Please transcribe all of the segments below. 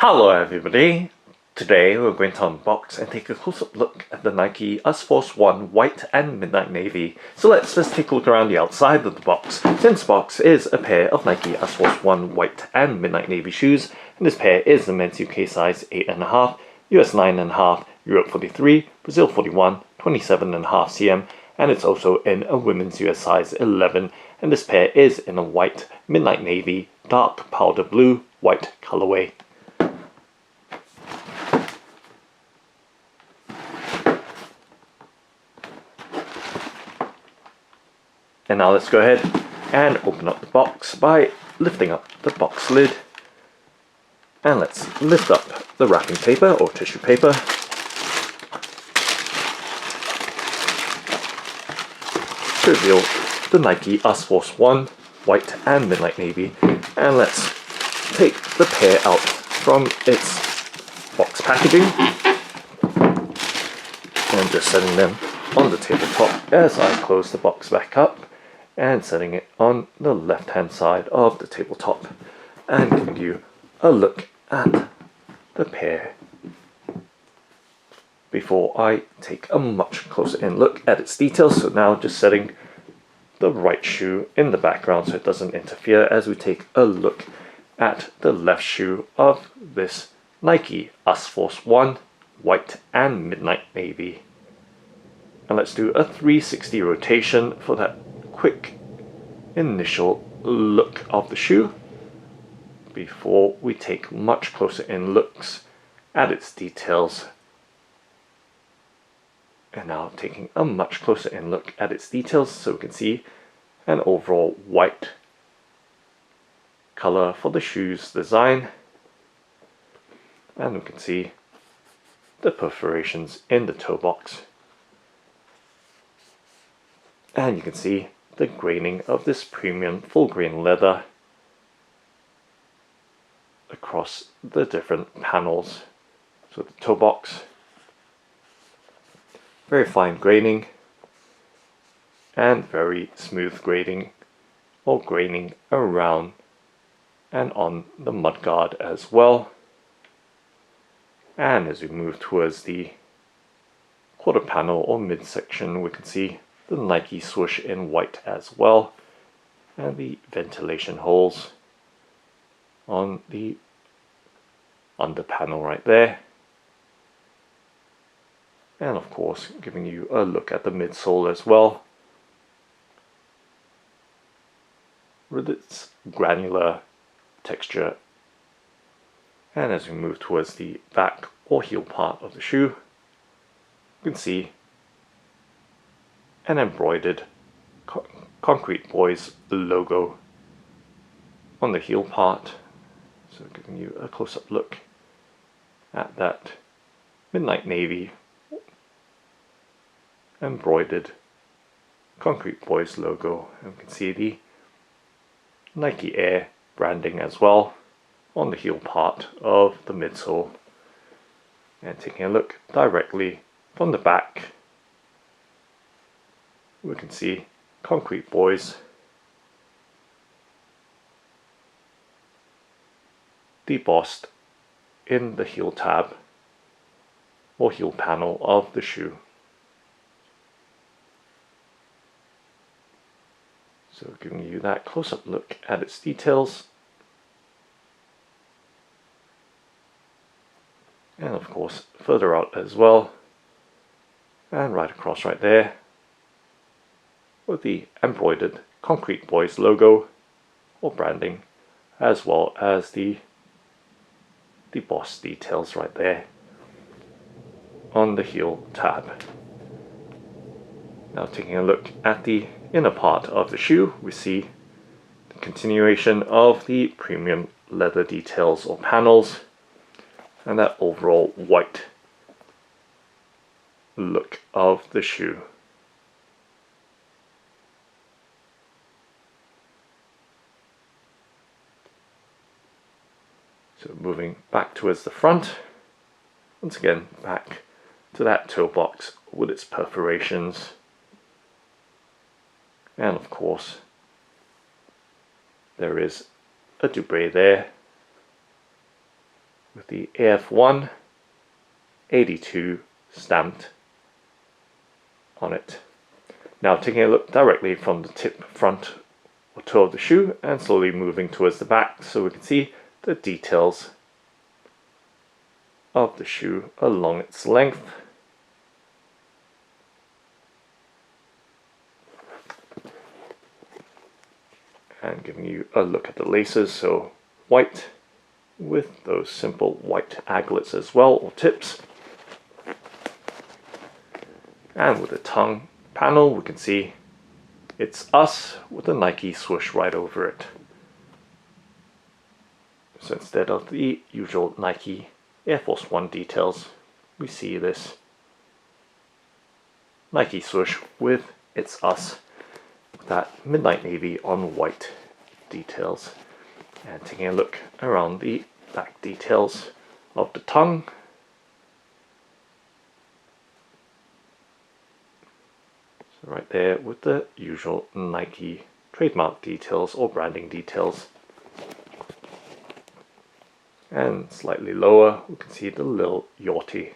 Hello everybody! Today we're going to unbox and take a close-up look at the Nike US-Force 1 White and Midnight Navy. So let's just take a look around the outside of the box. This box is a pair of Nike US-Force 1 White and Midnight Navy shoes, and this pair is the men's UK size 8.5, US 9.5, Europe 43, Brazil 41, 27.5 cm, and it's also in a women's US size 11, and this pair is in a white, midnight navy, dark powder blue, white colourway. And now let's go ahead and open up the box by lifting up the box lid. And let's lift up the wrapping paper or tissue paper. To reveal the Nike US-Force 1 White and Midnight Navy. And let's take the pair out from its box packaging. And just setting them on the tabletop as I close the box back up. And setting it on the left hand side of the tabletop and giving you a look at the pair before I take a much closer in look at its details. So now just setting the right shoe in the background so it doesn't interfere as we take a look at the left shoe of this Nike US-Force 1 White and Midnight Navy. And let's do a 360 rotation for that quick initial look of the shoe before we take much closer in looks at its details. And now taking a much closer in look at its details so we can see an overall white color for the shoe's design, and we can see the perforations in the toe box, and you can see the graining of this premium full grain leather across the different panels. So the toe box, very fine graining and very smooth grading or graining around and on the mudguard as well. And as we move towards the quarter panel or midsection, we can see the Nike swoosh in white as well, and the ventilation holes on the under panel right there. And of course giving you a look at the midsole as well, with its granular texture. And as we move towards the back or heel part of the shoe, you can see an embroidered Concrete Boys logo on the heel part. So giving you a close-up look at that midnight navy embroidered Concrete Boys logo, and we can see the Nike Air branding as well on the heel part of the midsole. And taking a look directly from the back, we can see Concrete Boys debossed in the heel tab or heel panel of the shoe. So giving you that close-up look at its details. And of course further out as well, and right across right there with the embroidered Concrete Boys logo or branding, as well as the boss details right there on the heel tab. Now taking a look at the inner part of the shoe, we see the continuation of the premium leather details or panels and that overall white look of the shoe. So moving back towards the front, once again back to that toe box with its perforations, and of course there is a dubray there with the AF1 82 stamped on it. Now taking a look directly from the tip front or toe of the shoe and slowly moving towards the back so we can see the details of the shoe along its length. And giving you a look at the laces, so white with those simple white aglets as well, or tips. And with the tongue panel we can see it's us with a Nike swoosh right over it. So instead of the usual Nike Air Force One details, we see this Nike swoosh with it's us, with that midnight navy on white details. And taking a look around the back details of the tongue. So right there with the usual Nike trademark details or branding details. And slightly lower we can see the little Yorty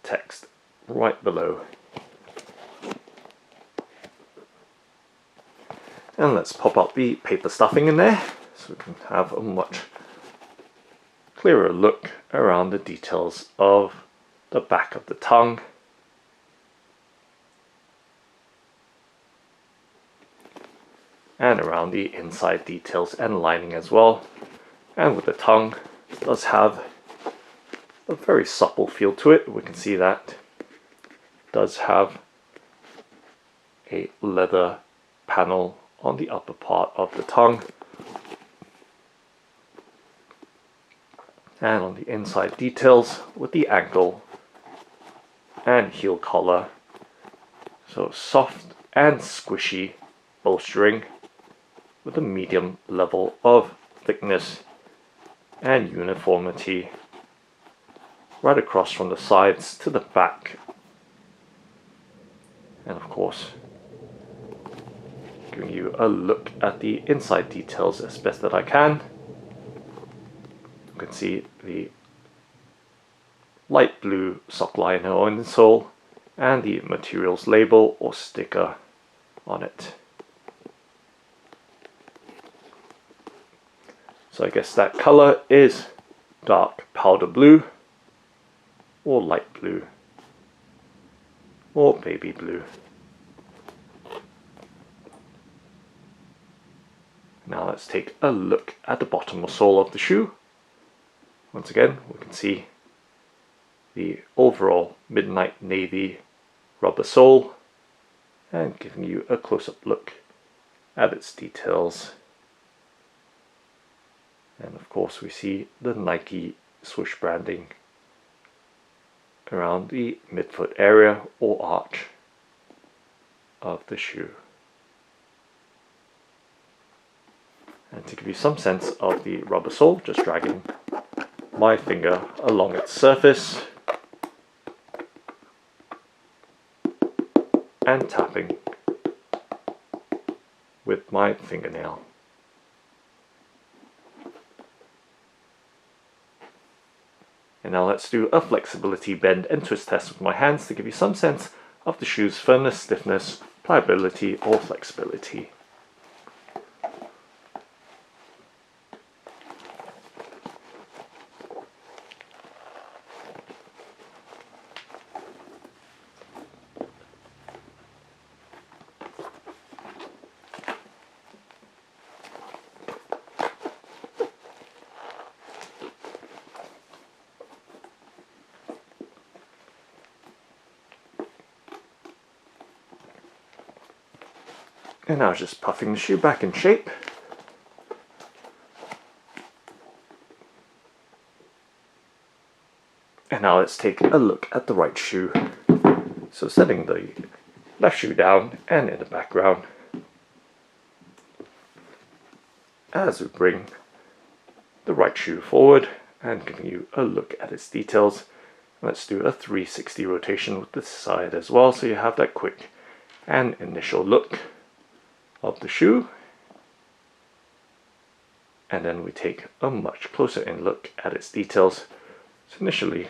text right below. And let's pop up the paper stuffing in there so we can have a much clearer look around the details of the back of the tongue. And around the inside details and lining as well. And with the tongue, it does have a very supple feel to it. We can see that it does have a leather panel on the upper part of the tongue. And on the inside details with the ankle and heel collar. So soft and squishy bolstering with a medium level of thickness and uniformity right across from the sides to the back. And of course, giving you a look at the inside details as best that I can. You can see the light blue sock liner on the sole and the materials label or sticker on it. So I guess that color is dark powder blue or light blue or baby blue. Now let's take a look at the bottom or sole of the shoe. Once again we can see the overall midnight navy rubber sole and giving you a close-up look at its details. And of course we see the Nike swoosh branding around the midfoot area or arch of the shoe. And to give you some sense of the rubber sole, just dragging my finger along its surface and tapping with my fingernail. And now let's do a flexibility bend and twist test with my hands to give you some sense of the shoe's firmness, stiffness, pliability or flexibility. And now just puffing the shoe back in shape. And now let's take a look at the right shoe. So setting the left shoe down and in the background as we bring the right shoe forward and giving you a look at its details. Let's do a 360 rotation with this side as well so you have that quick and initial look of the shoe. and then we take a much closer in look at its details. So initially,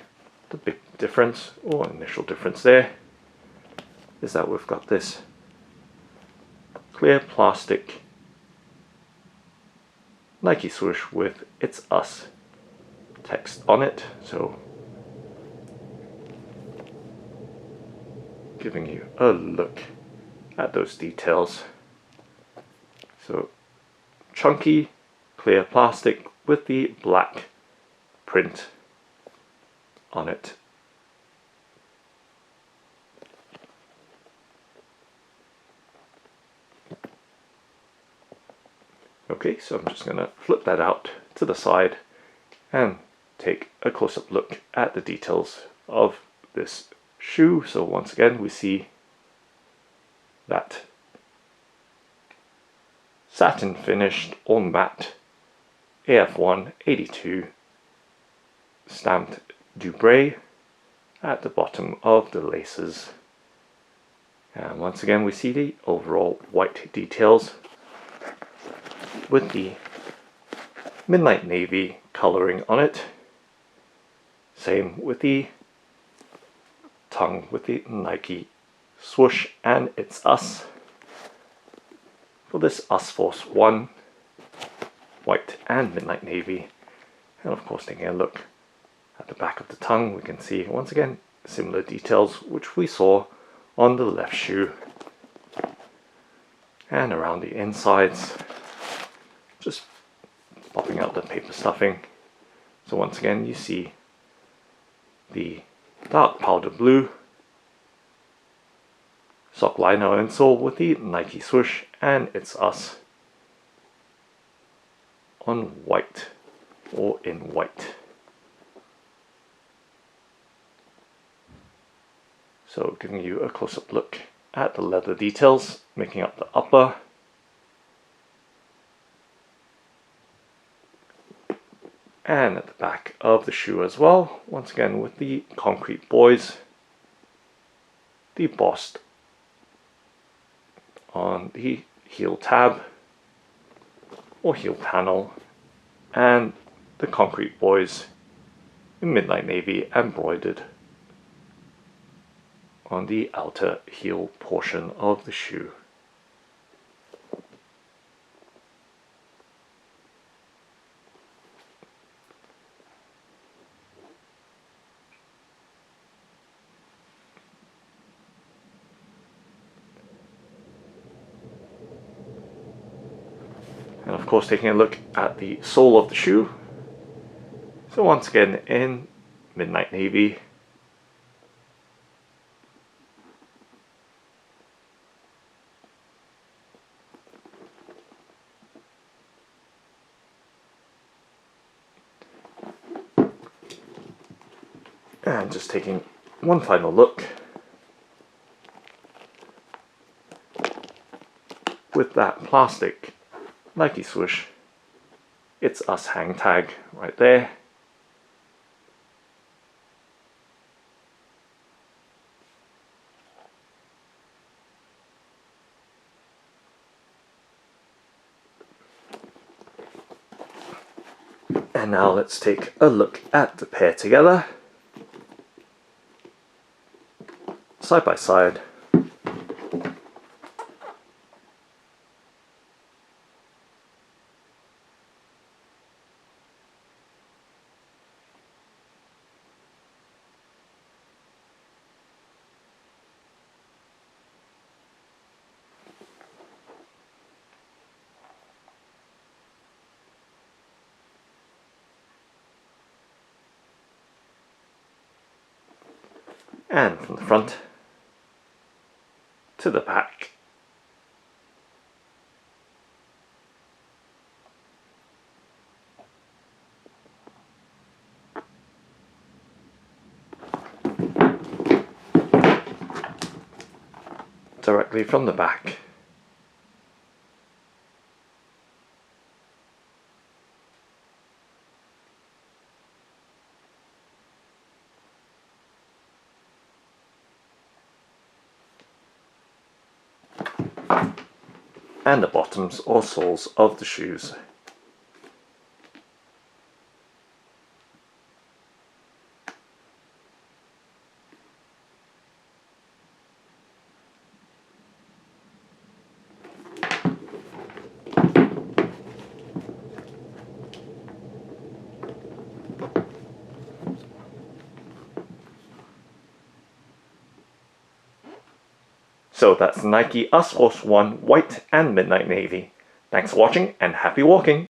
the big difference, or initial difference there, is that we've got this clear plastic Nike swoosh with "It's Us" text on it, so giving you a look at those details. So chunky clear plastic with the black print on it. Okay, so I'm just going to flip that out to the side and take a close-up look at the details of this shoe. So once again, we see that satin finished all matte AF1 82 stamped Dubray at the bottom of the laces. And once again, we see the overall white details with the midnight navy colouring on it. Same with the tongue with the Nike swoosh and "It's Us" for this Us Force 1 white and midnight navy. And of course, taking a look at the back of the tongue, we can see once again similar details which we saw on the left shoe. And around the insides, just popping out the paper stuffing. So once again, you see the dark powder blue sock liner insole with the Nike swoosh and "It's Us" on white, or in white. So giving you a close-up look at the leather details making up the upper. And at the back of the shoe as well, once again with the concrete buoys embossed on the heel tab or heel panel, and the concrete buoys in midnight navy embroidered on the outer heel portion of the shoe. And of course, taking a look at the sole of the shoe. So once again in midnight navy. And just taking one final look with that plastic Nike swoosh, "It's Us" hang tag right there. And now let's take a look at the pair together, side by side. And from the front to the back. Directly from the back. And the bottoms or soles of the shoes. So that's Nike US Force 1 White and Midnight Navy. Thanks for watching and happy walking!